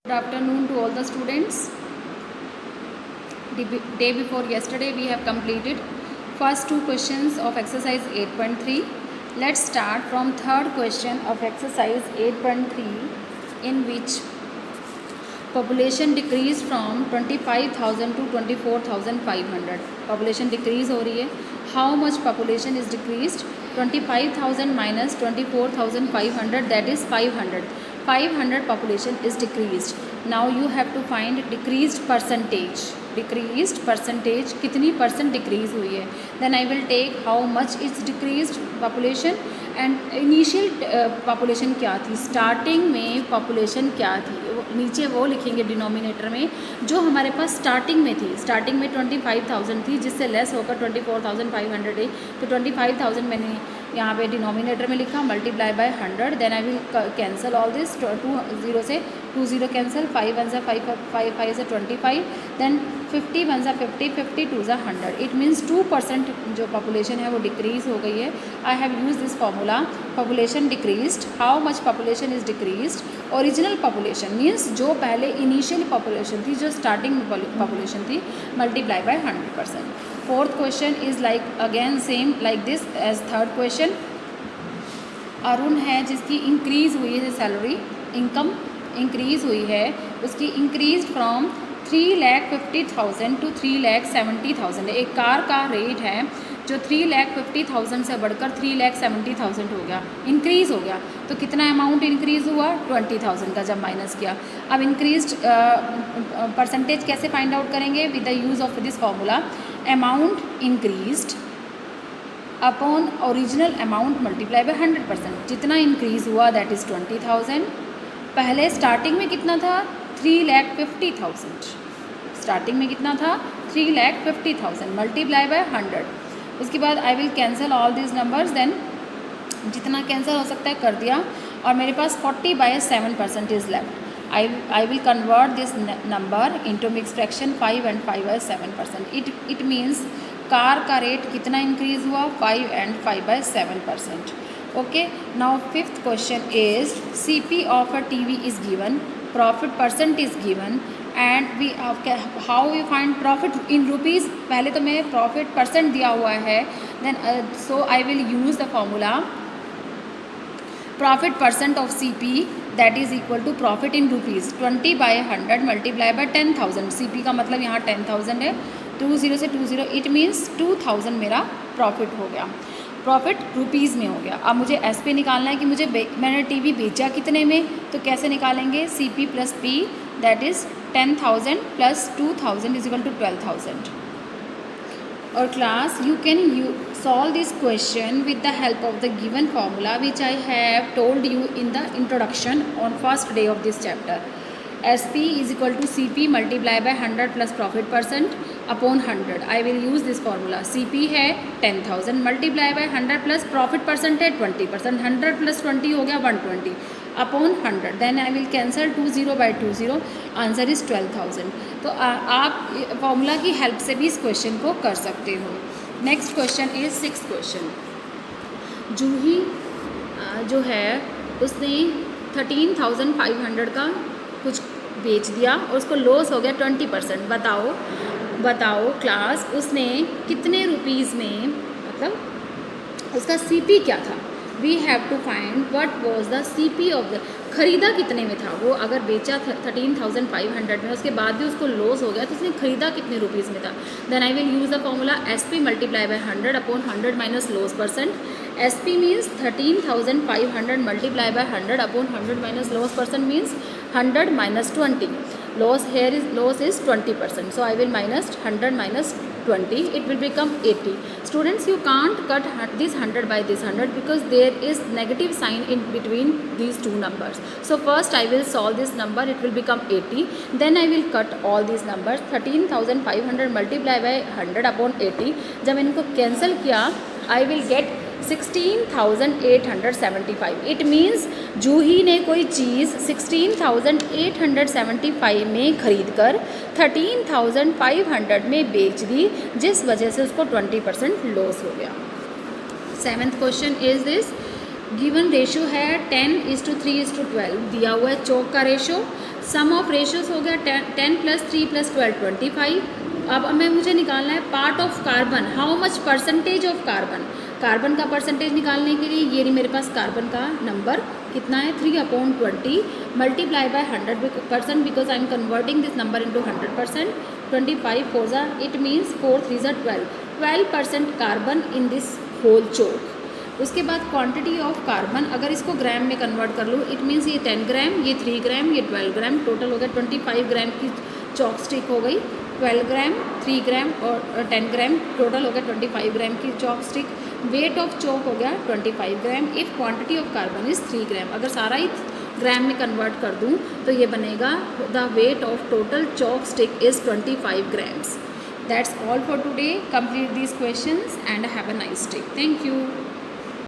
Good afternoon to all the students. The day before yesterday we have completed first two questions of exercise 8.3. Let's start from third question of exercise 8.3, in which population decreased from 25,000 to 24,500. Population decrease हो रही है. How much population is decreased? 25,000 minus 24,500, that is 500. 500 population is decreased. Now you have to find decreased percentage. Decreased percentage कितनी percent decrease हुई है. Then I will take how much is decreased population and initial population क्या थी, starting में population क्या थी, नीचे वो लिखेंगे डिनोमिनेटर में जो हमारे पास स्टार्टिंग में थी. स्टार्टिंग में 25,000 थी, जिससे लेस होकर 24,500 है. तो 25,000 मैंने यहाँ पे डिनोमिनेटर में लिखा, multiply by 100. Then I will cancel all this. 2 0 से 2 0 कैंसिल, 5 1 से 5 5 5 से 25. देन 50 1 से 50 50 2 से 100. इट मीन्स 2% जो पॉपुलेशन है वो डिक्रीज हो गई है. I have use this formula. Population decreased. How much population is decreased? Original population means जो पहले इनिशियल पॉपुलेशन थी, जो स्टार्टिंग में पॉपुलेशन थी, multiply by 100%. Fourth question is like again same like this as third question. Arun है जिसकी increase हुई है सैलरी, इनकम इंक्रीज़ हुई है, उसकी इंक्रीज फ्रॉम 3,50,000 टू 3,70,000 है. एक कार का रेट है जो 3,50,000 से बढ़कर 3,70,000 हो गया, इंक्रीज़ हो गया. तो कितना अमाउंट इंक्रीज़ हुआ? 20,000 का जब माइनस किया. अब इंक्रीज्ड परसेंटेज कैसे फाइंड आउट करेंगे? With the use of this formula. Amount increased upon original amount multiply by 100%. जितना इंक्रीज़ हुआ दैट इज़ 20,000. पहले स्टार्टिंग में कितना था? 3,50,000. स्टार्टिंग में कितना था? 3,50,000 मल्टीप्लाई बाय 100. उसके बाद I will cancel all this numbers. Then जितना कैंसिल हो सकता है कर दिया, और मेरे पास 40/7% is left. I will convert this number into mixed fraction 5 and 5/7%. It means car का रेट कितना इंक्रीज़ हुआ? 5 and 5/7%. Okay. Now fifth question is CP of a TV is given, profit percent is given, and we how we find profit in rupees? पहले तो मैं profit percent दिया हुआ है. Then so I will use the formula profit percent of CP, that is equal to profit in rupees 20/100 multiply by 10,000. CP का मतलब यहाँ 10,000 है. 2 0 से 2 0, इट मीन्स 2,000 मेरा प्रॉफिट हो गया. प्रॉफिट रुपीज़ में हो गया. अब मुझे एस पे निकालना है कि मुझे मैंने टीवी बेचा कितने में. तो कैसे निकालेंगे? CP plus P, that is 10,000 plus 2,000 is equal to 12,000. और class you can solve this question with the help of the given formula which I have told you in the introduction on first day of this chapter. SP is equal to CP multiply by 100 plus profit percent upon 100. I will use this formula. CP है 10,000 multiply by 100 plus profit percent है 20%. 100 plus 20 हो गया 120 upon 100. Then I will cancel 2 0 by 2 0. Answer is 12,000. तो आप formula की help से भी इस क्वेश्चन को कर सकते हो. Next question is sixth question. Juhi जो है उसने 13,500 का कुछ बेच दिया और उसको लॉस हो गया 20%. बताओ क्लास उसने कितने रुपीज़ में, मतलब उसका CP क्या था? We have to find what was the CP of the. ख़रीदा कितने में था वो? अगर बेचा 13,500 में, उसके बाद भी उसको लॉस हो गया, तो उसने ख़रीदा कितने रुपीज़ में था? Then I will use the formula SP multiply by 100 upon 100 minus loss percent. SP means 13,500 multiply by 100 upon 100 minus loss percent means 100 minus 20. Loss is 20%. So I will minus 100 minus 20. It will become 80. Students, you can't cut this 100 by this 100 because there is negative sign in between these two numbers. So first I will solve this number. It will become 80. Then I will cut all these numbers. 13,500 multiply by 100 upon 80. जब इनको cancel किया, I will get 16,875. It means Juhi ने कोई चीज़ 16,875 में खरीद कर 13,500 में बेच दी, जिस वजह से उसको 20% लॉस हो गया. Seventh question is this. Given ratio है 10:3:12. दिया हुआ है चौक का रेशो. सम ऑफ रेशियोज हो गया 10 + 3 + 12 25। अब हमें मुझे निकालना है part of carbon, how much percentage of carbon. Carbon का परसेंटेज निकालने के लिए ये मेरे पास कार्बन का नंबर कितना है 3/20 multiply by 100% because I am converting this number into 100%। 25 4 ज़ा इट मीन्स 4 3 ज़ा 12% कार्बन इन दिस होल चोक। उसके बाद क्वांटिटी ऑफ कार्बन अगर इसको ग्राम में कन्वर्ट कर लूँ इट मीन्स ये 10 ग्राम, ये 3 ग्राम, ये 12 ग्राम, टोटल हो गया 25 ग्राम की चॉक स्टिक हो गई। 12 ग्राम, 3 ग्राम और 10 ग्राम, टोटल हो गया 25 ग्राम की chalk stick. Weight of chalk हो गया 25 gram if quantity of carbon is 3 gram. अगर सारा ही ग्राम में कन्वर्ट कर दूँ तो ये बनेगा the weight of total chalk stick is 25 grams. That's all for today. Complete these questions and have a nice day. Thank you.